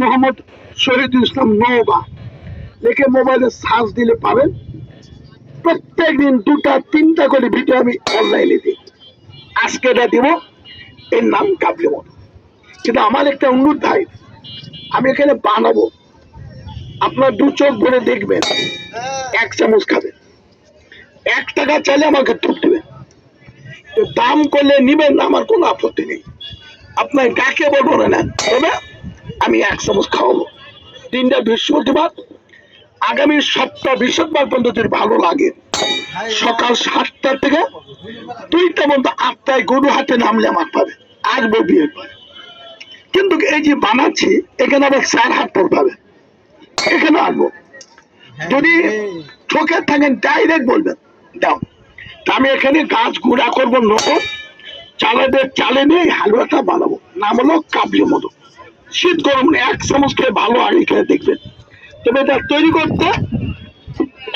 মোহাম্মদ শহীদুল ইসলাম নওগাঁ লিখে মোবাইলে সার্চ দিলে পাবেন। প্রত্যেকদিন 2টা 3টা করে ভিডিও আমি অনলাইনে দিই। আজকে এটা দিব, এর নাম কাবলি মধু। কিন্তু আমার একটা অনুরোধ ভাই, আমি এখানে বানাবো, আপনার 2 চোখ ভরে দেখবেন, 1 চামচ খাবেন, 1 টাকা চাইলে আমাকে ঠক দেবেন। দাম করলে নিবেন না, আমার কোনো আপত্তি নেই। আপনার কাকে বলবো না, তবে আমি 1 চামচ খাওয়াবো। 3টা বৃহস্পতিবার, আগামী সপ্তাহ বৃহস্পতিবার পর্যন্ত যদি ভালো লাগে, সকাল 7টা থেকে 2টা পর্যন্ত 8টায় গরু হাটে নামলে আমার পাবে, আসবো বিয়ের পরে। কিন্তু এই যে বানাচ্ছি, এখানে আবার 4 হাট পর পাবে, এখানে আসবো। যদি ঠকে থাকেন ডাইরেক্ট বলবেন দাও। আমি এখানে গাছ গুঁড়া করবো, নতুন চালাদের চালে নিয়ে হালুয়াটা বানাবো। নাম হলো কাবলি মধু। শীত গরম 1 চামচ খেয়ে ভালো আগে খেয়ে দেখবেন। তবে এটা তৈরি করতে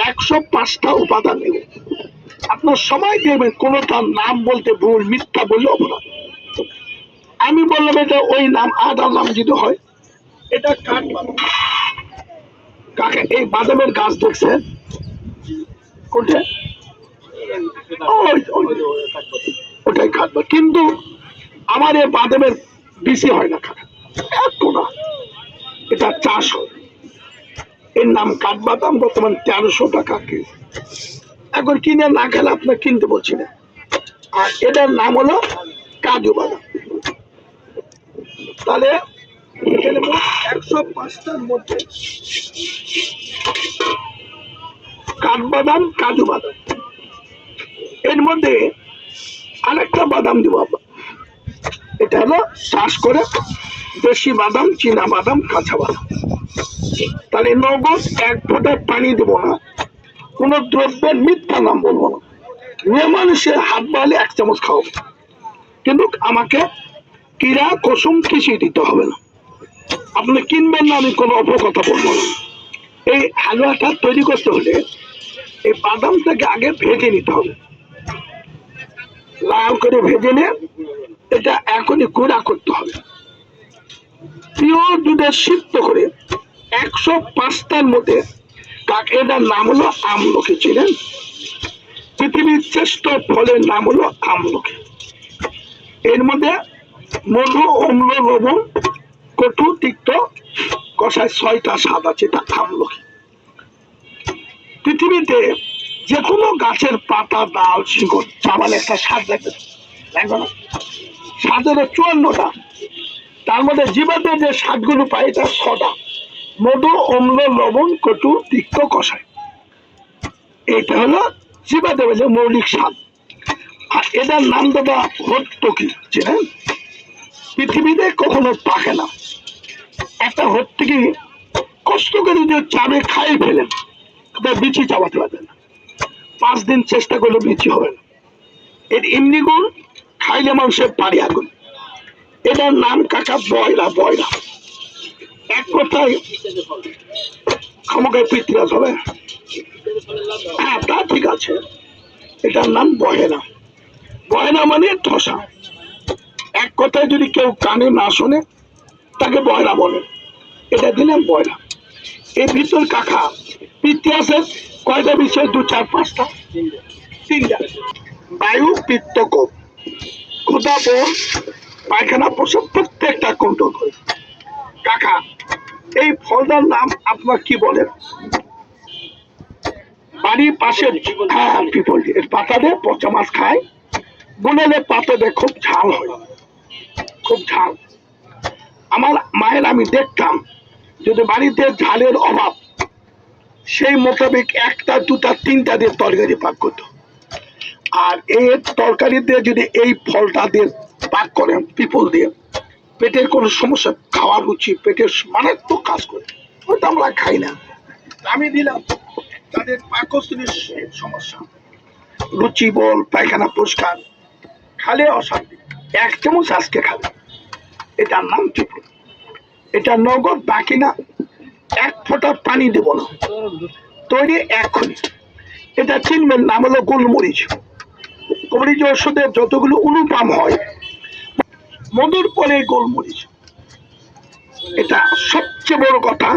105টা উপাদান নেব। আপনার সময় দেবেন, কোনোটা নাম বলতে ভুল, মিথ্যা বললে অপরাধ। আমি বললাম এটা ওই নাম, আদার নাম যদি হয়। এটা কাঠ বাদাম। কাকে এই বাদামের গাছ দেখছেন কোনটা? ওটাই কাটবো, কিন্তু আমার এই বাদামের বেশি হয় না খাটা, এত না। এটা চাষ হয়, এর নাম কাঠবাদাম। বর্তমান 1300 টাকা কেজি। এখন কিনে না খেলে আপনার কিনতে বলছি না। আর এটার নাম হলো কাজু বাদাম। তাহলে এখানে 105টার মধ্যে কাঠবাদাম, কাজু বাদাম, এর মধ্যে আরেকটা বাদাম দিব। এটা হলো চাষ করে দেশি বাদাম, চীনা বাদাম, কাঁচা বাদাম। তাহলে নগদ 1 ফোঁটা পানি দেবো না, কোন দ্রব্যের মিথ্যা নাম বলবো না। মেয়ে মানুষের হাত বাড়লে 1 চামচ খাওয়াবো, কিন্তু আমাকে কিরা কুসুম কিছুই দিতে হবে না। আপনি কিনবেন না, আমি কোনো অপকথা বলবো না। এই হালুয়াটা তৈরি করতে হলে এই বাদামটাকে আগে ভেজে নিতে হবে, লাল করে ভেজে নিয়ে এটা এখনই গুঁড়া করতে হবে। পিওর দুধে সিদ্ধ করে 105টার মধ্যে, এটার নাম হলো আমলকি। ছিলেন পৃথিবীর শ্রেষ্ঠ ফলের নাম হলো আমলকি। এর মধ্যে মধু, অম্ল, লবণ, কটু, তিক্ত, কষায় 6টা স্বাদ আছে। এটা আমলকি। পৃথিবীতে যে কোনো গাছের পাতা, ডাল, শিকড়, চাবালে একটা স্বাদ লাগবে না? স্বাদের 54টা, তার মধ্যে জীবাতে যে স্বাদগুলো পাই এটা 6টা: মধু, অম্ল, লবণ, কটু, তিক্ত, কষায়। এটা হলো জীবাতে যে মৌলিক স্বাদ। আর এটার নাম দাদা হর্তকি। চেনেন? পৃথিবীতে কখনো পাকে না। একটা হর্তকি কষ্ট করে যে চাবে খাই ফেলেন, বিচি চাবাতে পারবেন না। 5 দিন চেষ্টা করলে বিচি হবে না। এর এমনি গুণ, খাইলে মানুষের পারি আগুন। এটার নাম কাকা বয়রা। বয়রা এক কথায় আমাকে পৃথিবীরাজ হবে। হ্যাঁ, তা ঠিক আছে। এটার নাম বয়রা। বয়রা মানে ঠসা। এক কথায় যদি কেউ কানে না শোনে, তাকে বয়রা বলে। এটা দিলাম বয়রা। এর ভিতর কাকা ইতিহাসের কয়টা বিষয়? 2, 4, 5টা, 3টা: বায়ু, পিত্ত, কফ, ক্ষুধা, বল, পায়খানা, প্রস্রাব, প্রত্যেকটা কন্ট্রোল করে। কাকা এই ফলটার নাম আপনার কি বলেন? বাড়ির পাশে, হ্যাঁ, পিপল। এর পাতা দিয়ে পচা মাছ খায়, বুনেলে পাতা দিয়ে খুব ঝাল হয়, খুব ঝাল। আমার মায়ের আমি দেখতাম, যদি বাড়িতে ঝালের অভাব, সেই মোতাবেক 1টা 2টা 3টা দিয়ে তরকারি পাক করতো। আর এই তরকারি দিয়ে যদি এই ফলটা দিয়ে পাক করেন, পিপল দিয়ে, পেটের কোনো সমস্যা, খাওয়ার রুচি, পেটের মারাত্মক কাজ করে। ওটা আমরা খাই না। আমি দিলাম তাদের পাকস্থলীর সমস্যা, রুচি, বল, পায়খানা পরিষ্কার, খালে অশান্তি, 1 চামচ আজকে খাবে। এটার নাম পিপল। এটা নগদ, বাকি না। 1 ফোঁটা পানি দেব না, তৈরি এখনই। এটা চিনবেন, নাম হলো গোলমরিচ। গোলমরিচ ওষুধের যতগুলো অনুপাম হয়, মধুর পরে গোলমরিচ। এটা সবচেয়ে বড় কথা।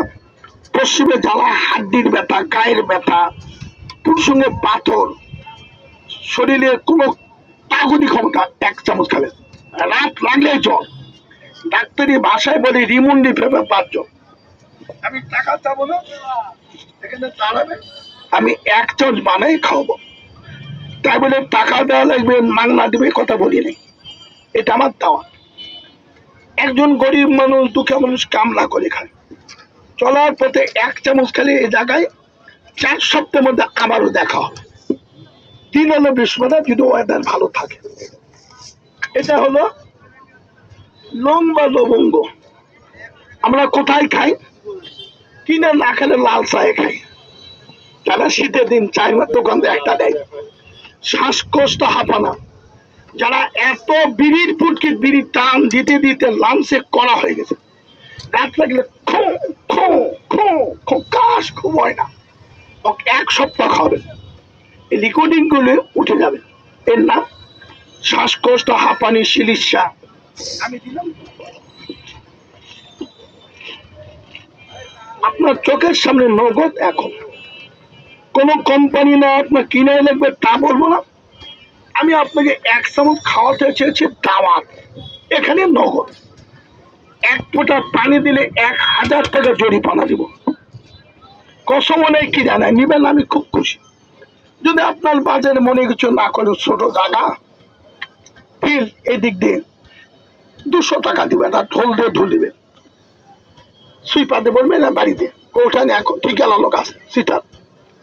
পশ্চিমে জ্বালা, হাড্ডির ব্যথা, গায়ের ব্যথা, প্রসঙ্গে পাথর, শরীরের কোনো তাগুদি ক্ষমতা 1 চামচ খাবে, রাত লাগলে জল। ডাক্তারি ভাষায় বলে রিমুন্ডি ফেবে 5 জন। আমি টাকা চাবো না, এখানে দাঁড়াবে, আমি 1 চামচ বানাই খাওয়াবো। তাই বলে টাকা দেওয়া লাগবে, মাংনা দিবে, কথা বলি নেই। এটা আমার দাওয়া। একজন গরিব মানুষ, দুঃখী মানুষ কামলা করে খায়, চলার পথে 1 চামচ খেলে এই জায়গায় 4 সপ্তাহের মধ্যে আবারও দেখা হবে। 3 হলো বৃহস্পতিবার, যদি ওয়েদার ভালো থাকে। এটা হলো লং বা লবঙ্গ। আমরা কোথায় খাই? কিনে না খেলে লাল চায়ে খাই। যারা শীতের দিন চায়ের দোকান একটা দেয়, শ্বাসকষ্ট, হাঁপানা, যারা এত বিড়ির ফুটকি বিড়ি টান দিতে দিতে লাঞ্চে করা হয়ে গেছে, রাত লাগলে খো খো খো খো কাশ খুব হয় না, 1 সপ্তাহ খাবেন, এই রেকর্ডিং গুলো উঠে যাবে। এর নাম শ্বাসকষ্ট, হাঁপানি, চিকিৎসা। আমি দিলাম আপনার চোখের সামনে নগদ। এখন কোন কোম্পানি না আপনার কিনে লাগবে তা বলবো না, আমি আপনাকে 1 চামচ খাওয়াতে চেয়েছি দাওয়াত। এখানে নগদ। 1 ফোঁটা পানি দিলে 1000 টাকা জরিমানা দিব। কসম নেই কি জানায় নিবেন, আমি খুব খুশি। যদি আপনার বাজারে মনে কিছু না করে, ছোট জায়গা ফিল, এদিক দিয়ে 200 টাকা দিবে, না ঢোল দিয়ে ঢুল দিবে, সুইপাতে বলবে না বাড়িতে ওখানে এখন ঠিকা লোক আছে সিটার,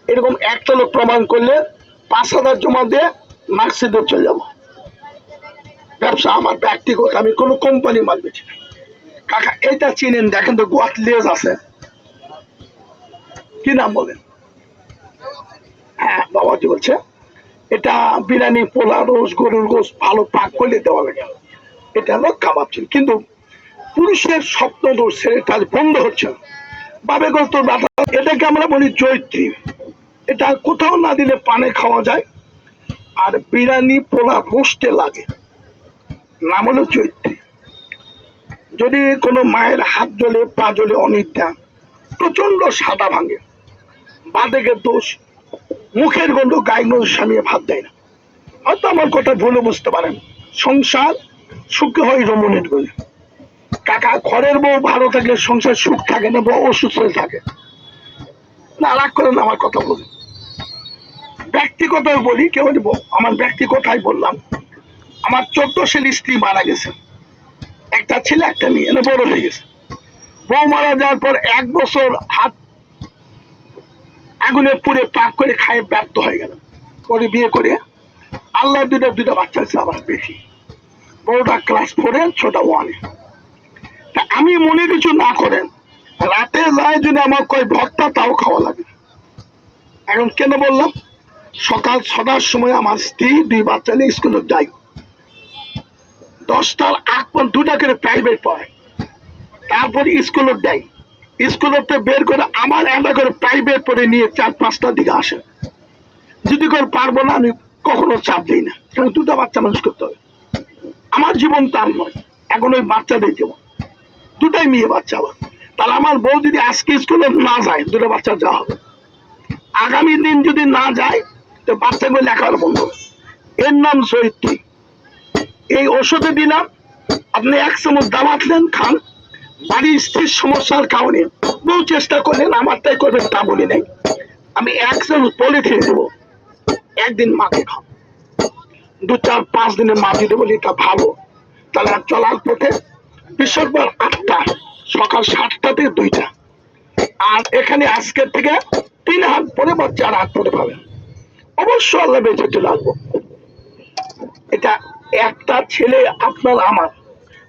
এরকম একটা লোক প্রমাণ করলে 5000 জমা দিয়ে মার্কশিটে চলে যাবো। ব্যবসা আমার ব্যক্তিগত, আমি কোনো কোম্পানি মাল বেছি না। কাকা এটা চিনেন? দেখেন তো গোয়াত লেজ আছে, কি নাম বলেন? হ্যাঁ, বাবাজি বলছে এটা বিরিয়ানি, পোলা, রোজ, গরুর গোস ভালো পাক করলে দেওয়া লাগে। এটা হলো কাবাব চিন। কিন্তু পুরুষের স্বপ্ন দোষ কাজ বন্ধ হচ্ছে না। বাবে গত ব্যথা, এটাকে আমরা বলি জৈত্রী। এটা কোথাও না দিলে পানে খাওয়া যায়, আর বিরিয়ানি, পোলা, রোস্টে লাগে। নাম হলো জৈত্রী। যদি কোনো মায়ের হাত জ্বলে, পা জ্বলে, অনিদ্রা, প্রচন্ড সাদা ভাঙে, বাদেকের দোষ, মুখের গন্ধ, গায়ে গন্ধ, স্বামী ভাত দেয় না, হয়তো আমার কথা ভুলে বুঝতে পারেন, সংসার সুখে হয় রমণীর গুণে। কাকা ঘরের বউ ভালো থাকলে সংসার সুখ থাকে না, বউ অসুস্থ থাকে না। রাগ করেন, আমার কথা বলুন। ব্যক্তিগত বলি, কেউ আমার ব্যক্তিগতাই বললাম। আমার 14 সাল স্ত্রী মারা গেছে, একটা ছেলে একটা মেয়ে, বড় হয়ে গেছে। বউ মারা যাওয়ার পর 1 বছর হাত আগুনে পুড়ে পাক করে খায় ব্যর্থ হয়ে গেল। পরে বিয়ে করে আল্লাহ দুটা বাচ্চা আছে, আবার বেশি। বড়টা ক্লাস 4-এ, ছোটা 1-এ। তা আমি মনে কিছু না করেন, রাতে যায় যদি আমার কয় ভর্তা, তাও খাওয়া লাগে। এখন কেন বললাম? সকাল 6টার সময় আমার স্ত্রী 2 বাচ্চা নিয়ে স্কুলে যাই, 10টার আগ পর্যন্ত 2টা করে প্রাইভেট পড়ে, তারপরে স্কুলে যাই, স্কুলতে বের করে আমার একটা করে প্রাইভেট পড়ে নিয়ে 4-5টার দিকে আসে। যদি করে পারবো না, আমি কখনো চাপ দিই না, কারণ 2টা বাচ্চা মানুষ করতে হবে। আমার জীবন তার নয়, এখন ওই বাচ্চাদের জীবন। 2টাই মেয়ে বাচ্চা আবার। তাহলে আমার বউ যদি আজকে স্কুলে না যায়, 2টা বাচ্চা যাওয়া হবে। আগামী দিন যদি না যায়, তো বাচ্চাগুলো লেখাপড়া বন্ধ। এর নাম জয়িত্রী। এই ওষুধে দিলাম, আপনি 1 চামচ দাওয়াত নেন, খান। বাড়ির স্ত্রীর সমস্যার কারণে বহু চেষ্টা করলেন, আমার তাই করবেন তা বলি নাই। আমি 1 চামচ বলে খেয়ে দেবো, একদিন মাকে খাও, 2-4-5 দিনে মা দিতে বলি, এটা ভালো। তাহলে চলার পথে বৃহস্পতিবার 8টা, সকাল 7টা থেকে 2টা। আর এখানে আজকের থেকে 3 হাত পরে বা 4 হাত পরে পাবেন। অবশ্য আল্লাহ বেঁচে চলে আসবো। এটা একটা ছেলে আপনার আমার,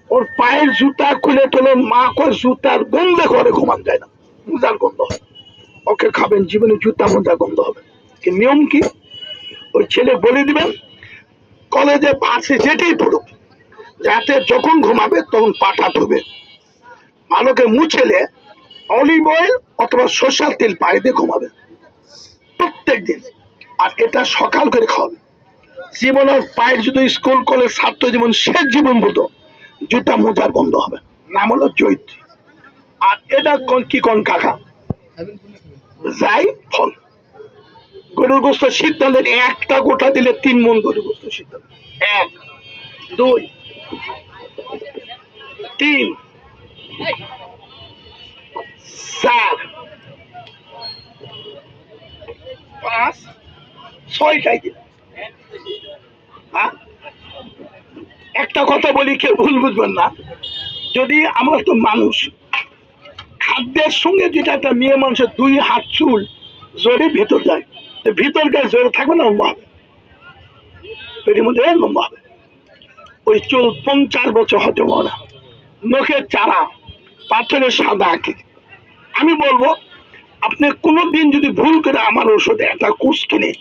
ওর পায়ের জুতা খুলে তোলেন, মা কয় জুতার গন্ধে ঘরে ঘুমান যায় না, মোজার গন্ধ হয়। ওকে খাবেন, জীবনে জুতা মোজার গন্ধ হবে। কি নিয়ম কি? ওই ছেলে বলে দিবেন, কলেজে বাসে যেতেই পড়ুক, যাতে যখন ঘুমাবে তখন পাটা ধুবে, ভালোকে মুছেলে অলিভ অয়েল অথবা সরষের তেল পায়ে দিয়ে ঘুমাবে প্রত্যেক দিন। আর এটা সকাল করে খাওয়াবে। জীবনের পায়ের যদি স্কুল কলেজ ছাত্র জীবন শেষ জীবন হতো, জুতা মোজার বন্ধ হবে। নাম হলো জৈত্রী। আর এটা কি কোন কাকা যাই ফল গরুর গোস্ত সিদ্ধ হলে একটা গোটা দিলে 3 মণ গরুর গোস্ত সিদ্ধ 1 2 3 4 5 6টাই দিল। একটা কথা বলি, কেউ ভুল বুঝবেন না, যদি আমরা তো মানুষ, খাদ্যের সঙ্গে যেটা একটা মেয়ে মানুষের 2 হাত চুল জোরে ভিতর যায়, ভিতরকার জোরে থাকবে না, লম্বা হবে, পেটের মধ্যে লম্বা হবে। ওই চুল 50 বছর হতে পারে না। নখের চারা পাথরের সাদা আঁকে। আমি বলবো আপনি কোনোদিন যদি ভুল করে আমার ওষুধে একটা কোষ কিনে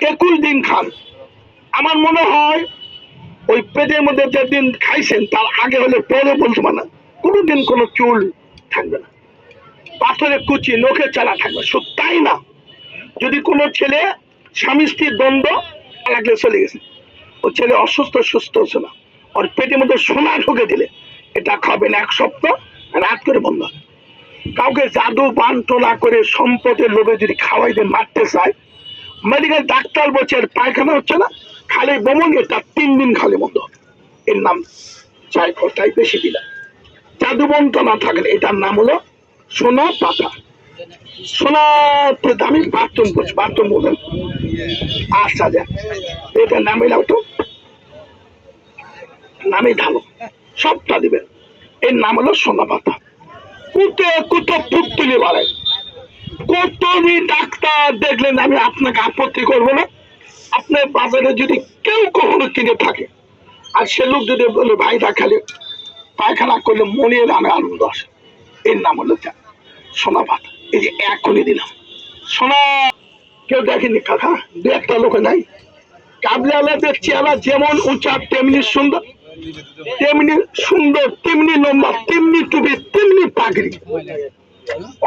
21 দিন খান, আমার মনে হয় ওই পেটের মধ্যে যেদিন খাইছেন তার আগে হলে পরে বলতে পারে না, কোনোদিন কোনো চুল থাকবে না, পাথরের কুচি নখের চারা থাকবে। শুধু তাই না, যদি কোনো ছেলে স্বামী স্ত্রীর দ্বন্দ্ব লাগলে চলে গেছে, ও ছেলে অসুস্থ সুস্থ হচ্ছে না, ওর পেটের মধ্যে সোনা ঢুকে দিলে এটা খাবেন 1 সপ্তাহ, রাত করে বন্ধ হবে। কাউকে জাদু বান টোলা করে সম্পদের লোভে যদি খাওয়াই দিয়ে মারতে চায়, মেডিকেল ডাক্তার বলছে পায়খানা হচ্ছে না, খালি বমন, এটা 3 দিন খালি বন্ধ হবে। এর নাম চাই কথাই বেশি দিলাম, জাদু বন্টনা থাকলে এটার নাম হলো সোনা পাতা। সোনাতে দামি বাথরুম করছে, বাথরুম বলবেন আচ্ছা যা, এটার নাম এলাও তো নামে ঢালো, সবটা দিবেন। এর নাম হলো সোনা পাতা। কুতে কুতে পুতুলি বাড়ায়, কতনি ডাক্তার দেখলেন, আমি আপনাকে আপত্তি করবো না। আপনার বাজারে যদি কেউ কখনো কিনে থাকে আর সে লোক যদি বলে ভাইটা খালি পায়খানা করলে মনের আনন্দ আসে, এর নাম হলো সোনা পাতা। এই যে এখনই দিলাম সোনা, কেউ দেখেনি কাকা, 2-1টা লোক নাই। কাবলিওয়ালাদের চেহারা যেমন উঁচা তেমনি সুন্দর, তেমনি সুন্দর, তেমনি লম্বা, তেমনি টুপি, তেমনি পাগড়ি।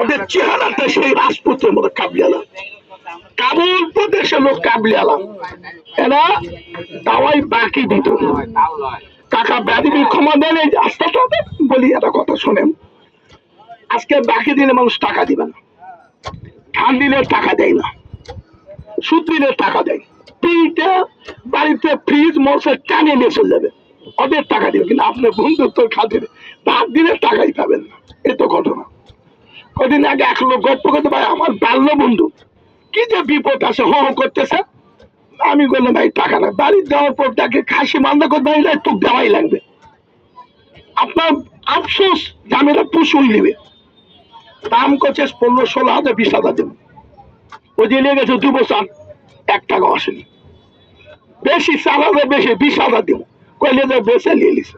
ওদের চেহারাটা সেই রাজপুতের মতো। কাবলিওয়ালা, কাবুল প্রদেশের লোক কাবলিওয়ালা, এরা দাওয়াই বাকি দিত। কাকা ব্যাধি ক্ষমা দেন, আস্তে আস্তে বলি একটা কথা শোনেন, আজকে বাকি দিলে মানুষ টাকা দিবে না, ধান দিলে টাকা দেয় না, সুদ দিলে টাকা দেয়, বাড়িতে ফ্রিজ মশা টানিয়ে নিয়ে চলে যাবে, ওদের টাকা দিবে। কিন্তু আপনার বন্ধুত্ব খাতিরে ভাত দিলে টাকাই পাবেন না। এ তো ঘটনা। কদিন আগে 1 লোক গল্প করতে পারে, আমার বাল্য বন্ধু কি যে বিপদ আছে হ করতেছে, আমি বললাম ভাই টাকা না, বাড়ি দেওয়ার পর তাকে খাসি মান্দা করে দাঁড়িয়ে তো দেওয়াই লাগবে। আপনার আফসোস জামেরা পুষুই নেবে, দাম করছে 15-16 হাজার 20 হাজার দেবে, ও যে নিয়ে গেছে 2 বছর 1 টাকা আসেনি, বেশি 4 হাজার, বেশি 20 হাজার দিব, কইলে যে বেঁচে নিয়ে নিছে।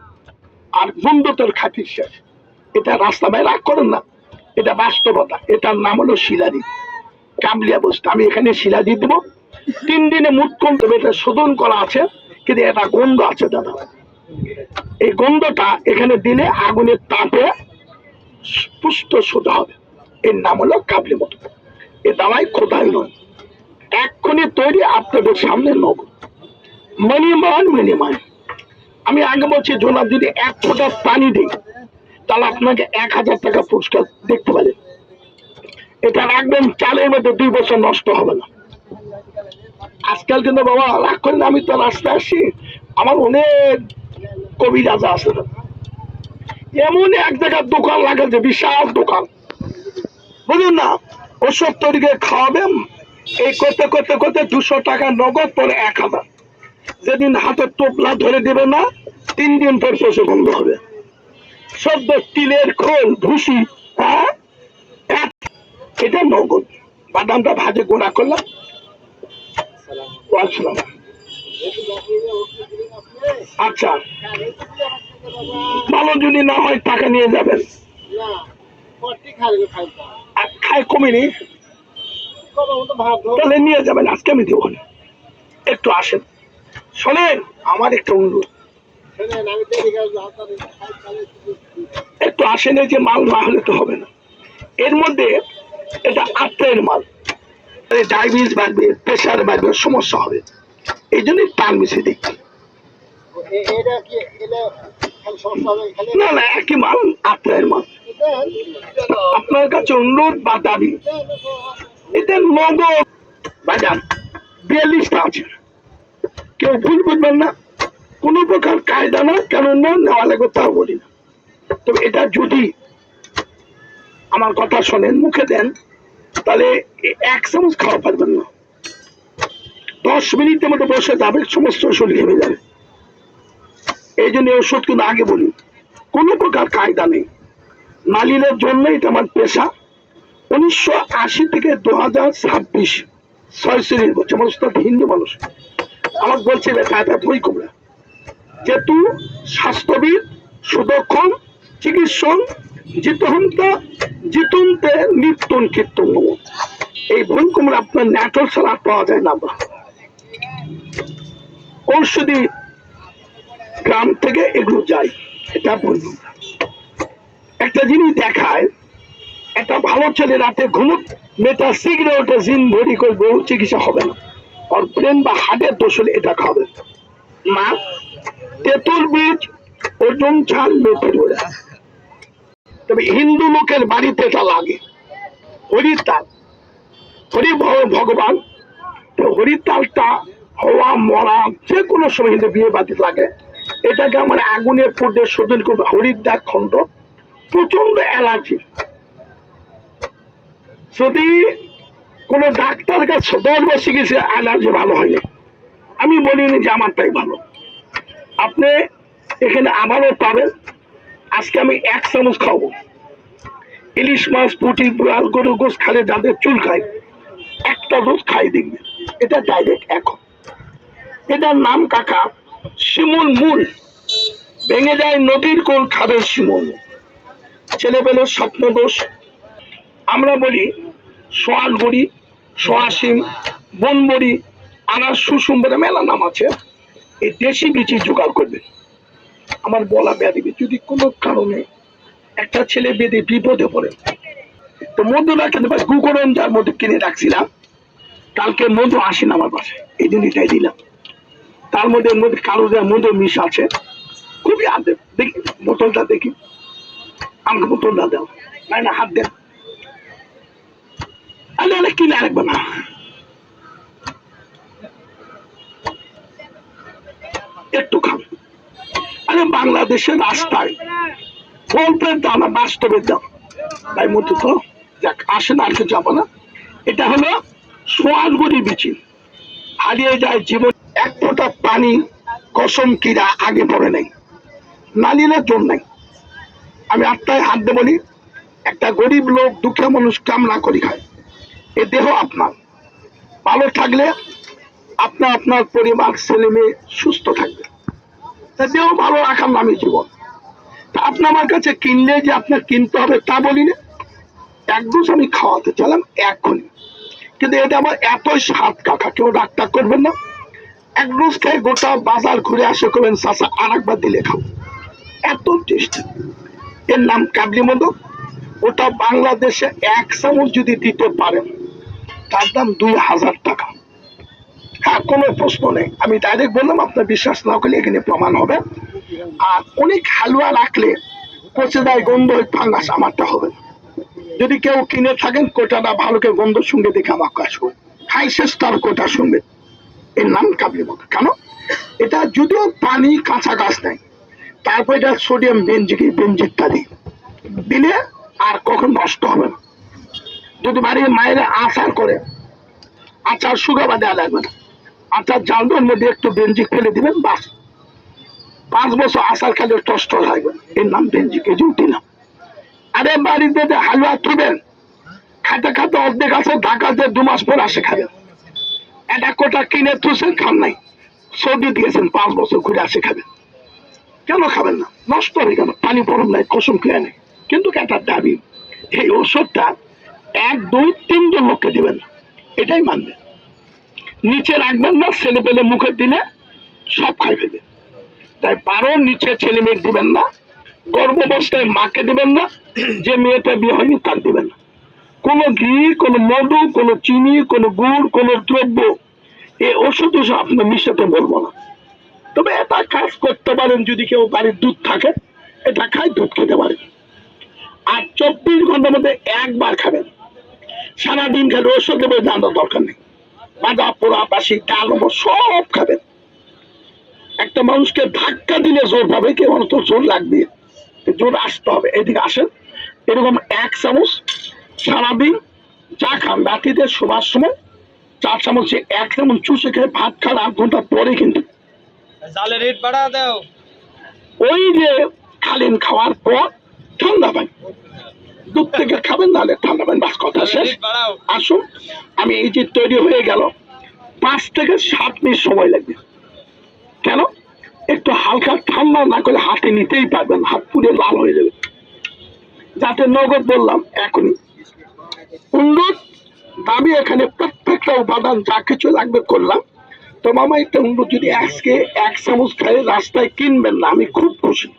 আর বন্ধুত্বের খাতির শেষ। এটা রাস্তা ভাই রাগ করেন না, এটা বাস্তবতা। এটার নাম হলো শিলাদি, কাবলিয়া বস্তু। আমি এখানে শিলাদি দেবো, 3 দিনে মুখ কোন দেবে, এটা শোধন করা আছে, কিন্তু এটা গন্ধ আছে দাদা। এই গন্ধটা এখানে দিলে আগুনের তাপে পুষ্ট শুদ্ধ হবে। এর নাম হলো কাবলি মতো। এ দাওয়াই খোদাই নয়, এক্ষুনি তৈরি আপনাদের সামনে নব মিনিমান। আমি আগে বলছি জোনাব যদি 1 ফোঁটা পানি দিই তাহলে আপনাকে 1000 টাকা পুরস্কার দেখতে পারেন। এটা রাখবেন চালের মধ্যে, 2 বছর নষ্ট হবে না। আজকাল কিন্তু বাবা রাগ করেন, আমি তো রাস্তায় আসছি, আমার অনেক কবি রাজা আছে, এমন এক জায়গার দোকান লাগে যে বিশাল দোকান, বুঝুন না, ওষুধ তৈরি করে খাওয়াবেন, এই করতে করতে করতে 200 টাকা নগদ, পরে 1000। যেদিন হাতের টোপলা ধরে দেবে না, 3 দিন পর পশু বন্ধ হবে। সদ্য তিলের খোল ভুসি, হ্যাঁ, এটা নগদ। বাদামটা ভাজে গোড়া করলাম। আচ্ছা, ভালো যদি না হয় টাকা নিয়ে যাবেন। আর খায় কমেনি তাহলে নিয়ে যাবেন, আজকে আমি দেবো না। একটু আসেন, শোনেন আমার একটা অনুরোধ, একটু আসেন, এই যে মাল না হলে তো হবে না। এর মধ্যে এটা আত্মের মাল, ডায়াবেটিস বাড়বে, প্রেশার বাড়বে, সমস্যা হবে, এই জন্য টান মিশিয়ে দিচ্ছি। না না, একই মাল, আপনার মাল। আপনার কাছে অনুরোধ বা দাবি, এটা নগদ বাজার 42টা আছে, কেউ ভুল বুঝবেন না, কোন প্রকার কায়দা না, কেন না নেওয়া লাগবে তাও বলি না। তবে এটা যদি আমার কথা শোনেন, মুখে দেন, তাহলে 1 চামচ খাওয়া পারবেন না, 10 মিনিটের মধ্যে বসে যাবে, সমস্ত শরীর ঘেমে যাবে। এই জন্য ওষুধ কিন্তু আগে বলি, কোন প্রকার কায়দা নেই, নালিনের জন্য এটা আমার পেশা। 1980 থেকে 2026 6 শ্রেণীর বছর মানুষ, তো হিন্দু মানুষ আমাকে বলছে বই কমরা, যেহেতু স্বাস্থ্যবিদ, সুদক্ষণ, চিকিৎসক, জিতহন্তা, জিতুনতে নিত্যন কীর্তন, এই বই কমরা আপনার ন্যাটোর ছাড়া পাওয়া যায় না। ঔষধি গ্রাম থেকে এগুলো যায়, এটা বই কমরা। একটা জিনিস দেখায়, একটা ভালো ছেলে রাতে ঘুমুক, মেয়েটা সিগারেটে জিন ভরি করে বহু চিকিৎসা হবে না, আর ব্রেন বা হার্টের দোষ হলে এটা খাবে না। তেঁতুল বীজ ওজন চাল মেথির ওরা, তবে হিন্দু লোকের বাড়িতে এটা লাগে। হরির তাল, হরি ভগবান, তো হরির তালটা হওয়া মরা যে কোনো সময় কিন্তু বিয়ে বাড়িতে লাগে। এটাকে আমার আগুনের পূর্বে শোধন করবে, হরির দাগ খণ্ড, প্রচন্ড অ্যালার্জি। যদি কোন ডাক্তার কাছে 10 বার চিকিৎসা অ্যালার্জি ভালো হয়নি, আমি বলিনি যে আমারটাই ভালো। আপনি এখানে আবারও পাবেন। আজকে আমি 1 চামচ খাবো, ইলিশ মাছ, পুঁটি, বোয়াল, গরু গোস খালে যাদের চুল খায়, একটা রোজ খাই দেখবে, এটা ডাইরেক্ট এখন। এটার নাম কাকা শিমুল মূল, ভেঙে যায় নদীর কোল খাবে শিমুল, ছেলে পেলে স্বপ্ন দোষ। আমরা বলি সোয়াল বড়ি, সোয়াশিম, বনবড়ি, আনার সুসুম্বরে মেলা নাম আছে। এই দেশি বীচি জোগাড় করবে। আমার বলা ব্যাধি, যদি কোনো কারণে একটা ছেলে বেঁধে বিপদে পড়ে, তো মধুটা কিন্তু গুকরণ যার মধ্যে কিনে রাখছিলাম, কালকে মধু আসেন আমার পাশে, এই জিনিসটাই দিলাম। তার মধ্যে কালো মধু মিশ আছে, খুবই আদে। দেখি বোতলটা, দেখি আমাকে বোতলটা দাও, না হাত দেন, আরে কিনে রাখবে না। একটু খান। আরে বাংলাদেশের রাস্তায় গল্পের দাম আর বাস্তবের দাম ভাই মতো, তো যাক আসেন, আর কিছু যাবো না। এটা হলো সোয়ালগুড়ি বিচি, হারিয়ে যায় জীবন। এক ফোঁটা পানি কসম কিরা আগে পড়ে নাই, নালিনের জন্য নাই। আমি আত্মায় হাত দিয়ে বলি, একটা গরিব লোক, দুঃখী মানুষ কামনা করি খায়। এ দেহ আপনার, ভালো থাকলে আপনার আপনার পরিবার ছেলে মেয়ে সুস্থ থাকবে, দেহ ভালো রাখার নামই জীবন। তা আপনি আমার কাছে কিনলে যে আপনার কিনতে হবে তা বলি না। 1 ডোজ আমি খাওয়াতে চাইলাম এখনই, কিন্তু এটা আমার এতই স্বাদ কাকা, কেউ ডাক্তার করবেন না। 1 ডোজ খেয়ে গোটা বাজার ঘুরে আসে, করবেন চাচা আর একবার দিলে খাবো, এত টেস্ট। এর নাম কাবলি মধু। ওটা বাংলাদেশে 1 চামচ যদি দিতে পারেন, তার দাম 2000 টাকা। হ্যাঁ, কোনো প্রশ্ন নেই, আমি ডাইরেক্ট বললাম, আপনার বিশ্বাস না করলে এখানে প্রমাণ হবে। আর অনেক হালুয়া রাখলে পচে যায়, গন্ধ, ফাঙ্গাস, আমারটা হবে না। যদি কেউ কিনে থাকেন, কোটাটা ভালোকে গন্ধ সঙ্গে দেখে আমাকে আসবো, হাই শেষ তার কোটা সঙ্গে। এর নাম কাবলি মধু। কেন? এটা যদিও পানি, কাঁচা গাছ নেই, তারপর এটা সোডিয়াম বেঞ্জিকটা দিলে আর কখন নষ্ট হবে না। যদি বাড়ির মায়ের আচার করে, আচার সুগা বা দেওয়া লাগবে না, আচার জালটার মধ্যে একটু বেঞ্জিক ফেলে দিবেন, বাস 5 বছর আচার খেলে টস্ট থাকবে। এর নাম বেঞ্জিক, এই জন্য দিলাম। আরে বাড়িতে যে হালুয়া তুবেন, খাতে খাতে অর্ধেক আছে, ঢাকাতে 2 মাস পর আসে খাবেন। এটা কোটা কিনে তুলছেন, খান নাই, সর্দি দিয়েছেন, 5 বছর ঘুরে আসে খাবেন। কেন খাবেন না? নষ্ট হয়ে গেল, পানি পরম নাই, কসম খেয়ে নেই। কিন্তু একটা দাবি, এই ওষুধটা 1, 2, 3 জন লোককে দিবেন, এটাই মানবেন। নিচে রাখবেন না, ছেলে পেলে মুখে দিলে সব খাই ফেলবে। তাই পারো নিচে ছেলে মেয়ে দিবেন না, গর্ভাবস্থায় মাকে দিবেন না, যে মেয়েটা বিয়ে হয়নি তার দিবেন না। কোনো ঘি, কোনো মধু, কোনো চিনি, কোনো গুড়, কোনো দ্রব্য, এই ওষুধ আপনার মিশাতে বলবো না। তবে এটা কাজ করতে পারেন, যদি কেউ বাড়ির দুধ থাকে এটা খাই, দুধ খেতে পারেন। আর 24 ঘন্টার মধ্যে একবার খাবেন। সারাদিন খেলে ওষুধ দেবে জানার দরকার নেই। বাজা পোড়া বাসি ডাল সব খাবেন। একটা মানুষকে ধাক্কা দিলে জোর পাবে, কেউ অন্তত জোর লাগবে, জোর আসতে হবে। এদিকে আসেন, এরকম 1 চামচ সারাদিন চা খান, রাত্রিতে শোবার সময় 4 চামচ 1 চামচ চুষে খেয়ে ভাত খান 8 ঘন্টা পরে। কিন্তু জালের রেট বাড়া দাও, ওই যে খালেন, খাওয়ার পর ঠান্ডা পানি দুধ থেকে খাবেন, নাহলে ঠান্ডা পানি, বাস কথা শেষ। আসুন, আমি এই যে তৈরি হয়ে গেল, 5 থেকে 7 মিনিট সময় লাগবে। কেন? একটু হালকা ঠান্ডা না করলে হাতে নিতেই পারবেন, হাত পুড়ে লাল হয়ে যাবে। যাতে নগদ বললাম এখনই অনুরোধ, দাবি এখানে প্রত্যেকটা উপাদান যা কিছু লাগবে করলাম। তো মামা একটা অনুরোধ, যদি আজকে 1 চামচ খাই রাস্তায় কিনবেন না, আমি খুব খুশি।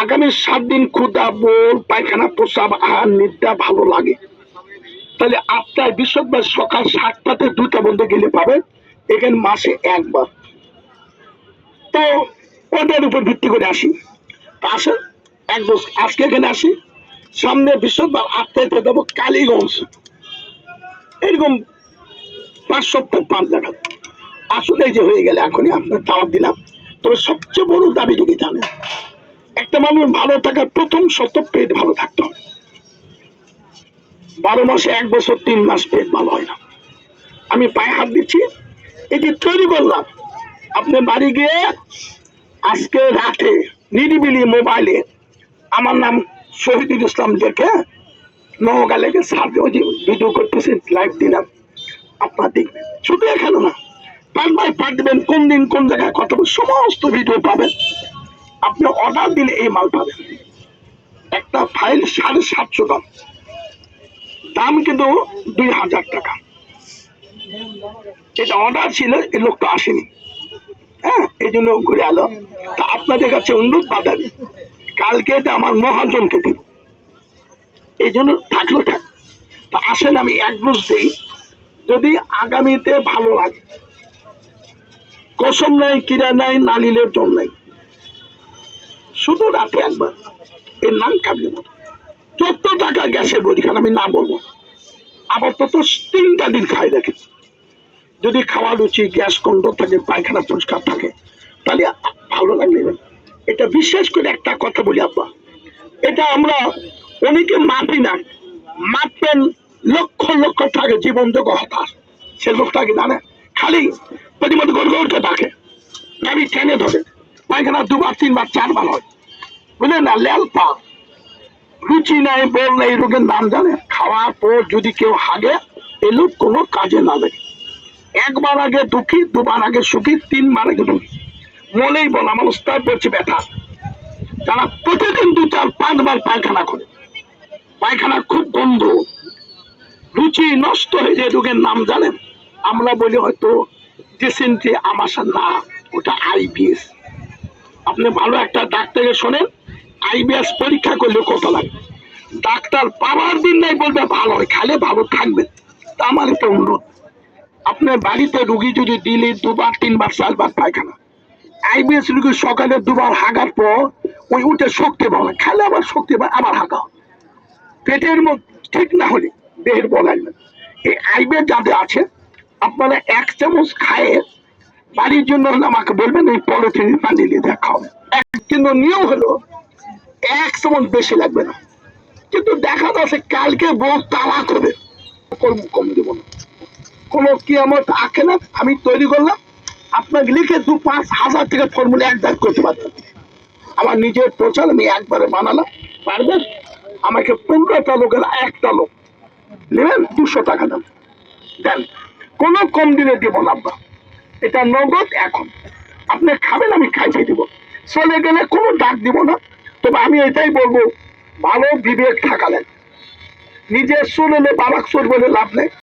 আগামী 7 দিন ক্ষুধা, বোল, পায়খানা, প্রস্রাব, আহার, নিদ্রা ভালো লাগে, তাহলে আপনার বৃহস্পতিবার সকাল 7টাতে 2টা বন্ধে গেলে পাবেন, এখানে মাসে একবার। তো ওটার উপর ভিত্তি করে আসি, আসেন এক বছর আজকে এখানে আসি, সামনে বৃহস্পতিবার 8টায় দেবো কালীগঞ্জ, এরকম 5 সপ্তাহ 5 জায়গা। আসলে এই যে হয়ে গেলে এখনই আপনার দাওয়াত দিলাম। তবে সবচেয়ে বড় দাবি যদি জানেন, একটা মানুষ ভালো থাকার প্রথম শর্ত পেট ভালো থাকতে হবে। 12 মাসে 1 বছর 3 মাস পেট ভালো হয় না। আমি পায়ে হাত দিচ্ছি, এই যে তৈরি করলাম, আপনি বাড়ি গিয়ে আজকে রাতে নিরিবিলি মোবাইলে আমার নাম শহীদুল ইসলাম দেখে নওগাঁ লেগে সার্ভে, ওই যে ভিডিও করতেছে, লাইভ দিলাম, আপনার দেখবেন। শুধু এখানে না, পার্ট বাই পার্ট দেবেন, কোন দিন কোন জায়গায় কত, সমস্ত ভিডিও পাবেন। আপনি অর্ডার দিলে এই মাল পাবেন। একটা ফাইল 750 দাম, দাম কিন্তু 2000 টাকা। এটা অর্ডার ছিল, এই লোকটা আসেনি, হ্যাঁ, এই জন্য ঘুরে আলো। তা আপনাদের কাছে অনুরোধ বাদাবি, কালকে আমার মহাজনকে দিব, এই জন্য থাকলো থাক। তা আসেন, আমি এক বুঝ দিই, যদি আগামীতে ভালো লাগে, কসম নাই, কিরা নাই, নালিলের জল নাই, শুধু রাতে একবার এর নাম কাবলি মতো। যত টাকা গ্যাসের বড়ি খান, আমি না বলবো, আবার তত 3টা দিন খাই দেখে, যদি খাওয়া রুচি, গ্যাস কন্ট্রোল থাকে, পায়খানা পরিষ্কার থাকে, তাহলে ভালো লাগবে। এটা বিশেষ করে একটা কথা বলি আব্বা, এটা আমরা অনেকে মাপি না, মাপবেন লক্ষ লক্ষ টাকা জীবন যোগ হতাশ। সে লোকটাকে জানে, খালি প্রতিমত গড়গড়কে ডাকে, গাড়ি টেনে ধরে, পায়খানা 2 বার 3 বার 4 বার হয়, বুঝলেন না, লেল পা, রুচি নাই, বল নেই, রোগের নাম জানে। খাওয়ার পর যদি কেউ হাগে, এ লোক কোনো কাজে না দেয়। 1 বার আগে দুঃখী, 2 বার আগে সুখী, 3 বার আগে দুঃখী। মনেই বল, আমার উস্তাদ বলছে ব্যথা, যারা প্রতিদিন 2, 4, 5 বার পায়খানা করে, পায়খানা খুব গন্ধ, রুচি নষ্ট হয়ে যায়, রোগের নাম জানেন? আমরা বলি হয়তো ডিসেন্ট্রি, আমাশা না, ওটা আইবিএস। আপনি ভালো একটা ডাক্তারকে শোনেন, আইবিএস পরীক্ষা করলে কত লাগে, ডাক্তার পাওয়ার দিন নাই বলবে ভালো হয়, খালে ভালো থাকবেন। তা আমার একটা অনুরোধ, আপনার বাড়িতে রুগী যদি দিলে 2 বার 3 বার 4 বার পায়খানা, আইবিএস রুগী সকালে 2 বার হাগার পর ওই উঠে শক্তি পাবে, খালে আবার শক্তি পায়, আবার হাগা, পেটের মধ্যে ঠিক না হলে দেহের বল আসবে। এই আইবিএস যাদের আছে, আপনারা 1 চামচ খায়ে বাড়ির জন্য হলে আমাকে বলবেন, এই পলিথিন পানি দিয়ে দেখা হবে। কিন্তু নিয়ম হলো 1 চামচ বেশি লাগবে না। কিন্তু দেখা যাচ্ছে কালকে বউ তালাক হবে, কম দেবো না, কোনো কিয়ামত আঁকে না। আমি তৈরি করলাম, আপনাকে লিখে 2-5 হাজার থেকে ফর্মুলা 1 দাগ করতে পারবেন। আমার নিজের প্রচার, আমি একবারে বানালাম, পারবেন? আমাকে 15টা লোকের একটা লোক নেবেন, 200 টাকা দাম দেন, কোনো কম দিনে দিব না আব্বা, এটা নগদ। এখন আপনি খাবেন, আমি খাইতে দিব, চলে গেলে কোনো ডাক দিব না। তবে আমি এটাই বলবো, ভালো বিবেক থাকালেন, নিজের চুল এলে বাবাক চোর বলে লাভ নেই।